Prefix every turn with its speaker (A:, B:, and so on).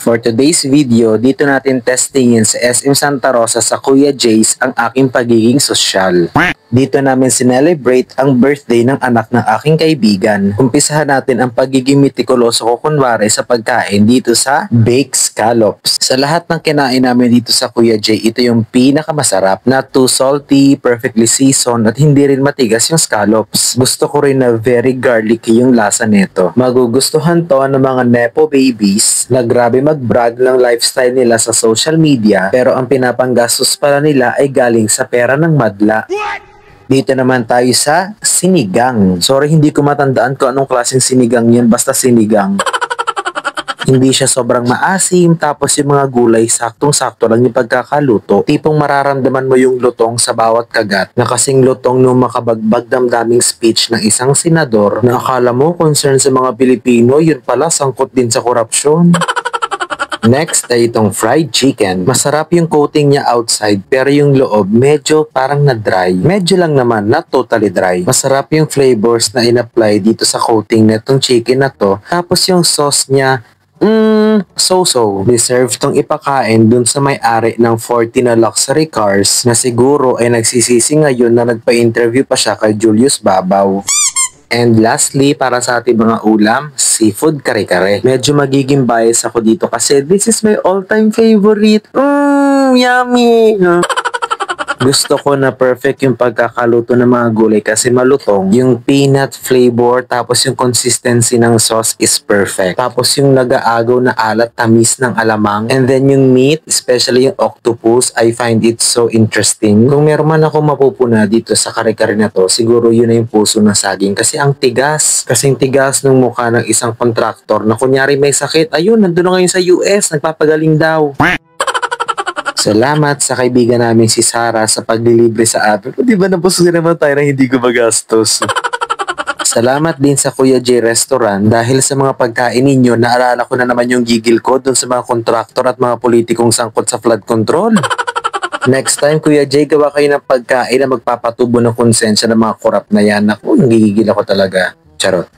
A: For today's video, dito natin testingin sa SM Santa Rosa sa Kuya Jace ang aking pagiging sosyal. Dito namin sinelebrate ang birthday ng anak ng aking kaibigan. Umpisahan natin ang pagiging mitikuloso ko kunwari sa pagkain dito sa Baked Scallops. Sa lahat ng kinain namin dito sa Kuya J, ito yung pinakamasarap, not too salty, perfectly seasoned at hindi rin matigas yung scallops. Gusto ko rin na very garlicky yung lasa nito. Magugustuhan to ng mga nepo babies na grabe mag-brag ng lifestyle nila sa social media pero ang pinapanggastos pala nila ay galing sa pera ng madla. Dito naman tayo sa sinigang. Sorry, hindi ko matandaan kung anong klaseng sinigang yun, basta sinigang. Hindi siya sobrang maasim, tapos yung mga gulay saktong-sakto lang yung pagkakaluto. Tipong mararamdaman mo yung lutong sa bawat kagat na kasing lutong nung makabagbag damdaming speech ng isang senador na akala mo concern sa mga Pilipino, yun pala sangkot din sa korupsyon. Next ay itong fried chicken. Masarap yung coating niya outside pero yung loob medyo parang na-dry. Medyo lang naman, not totally dry. Masarap yung flavors na in-apply dito sa coating netong chicken na to. Tapos yung sauce niya, so-so. Deserve tong ipakain dun sa may-ari ng 40 na luxury cars na siguro ay nagsisisi ngayon na nagpa-interview pa siya kay Julius Babaw. And lastly, para sa ating mga ulam, seafood kare-kare. Medyo magiging bias ako dito kasi this is my all-time favorite. Yummy! Gusto ko na perfect yung pagkakaluto ng mga gulay kasi malutong. Yung peanut flavor tapos yung consistency ng sauce is perfect. Tapos yung nag-aagaw na alat tamis ng alamang. And then yung meat, especially yung octopus, I find it so interesting. Kung meron man ako mapupuna dito sa kare-kare na to, siguro yun na yung puso ng saging kasi ang tigas. Kasing tigas ng mukha ng isang kontraktor na kunyari may sakit, ayun, nandun na ngayon sa US, nagpapagaling daw. Salamat sa kaibigan namin si Sarah sa paglilibre sa atin. Di ba napusugin naman tayo na hindi ko magastos? Salamat din sa Kuya J Restaurant dahil sa mga pagkain ninyo, naalala ko na naman yung gigil ko dun sa mga kontraktor at mga politikong sangkot sa flood control. Next time, Kuya J, gawa kayo ng pagkain na magpapatubo ng konsensya ng mga korap na yan. Naku, nagigigil ako talaga. Charot.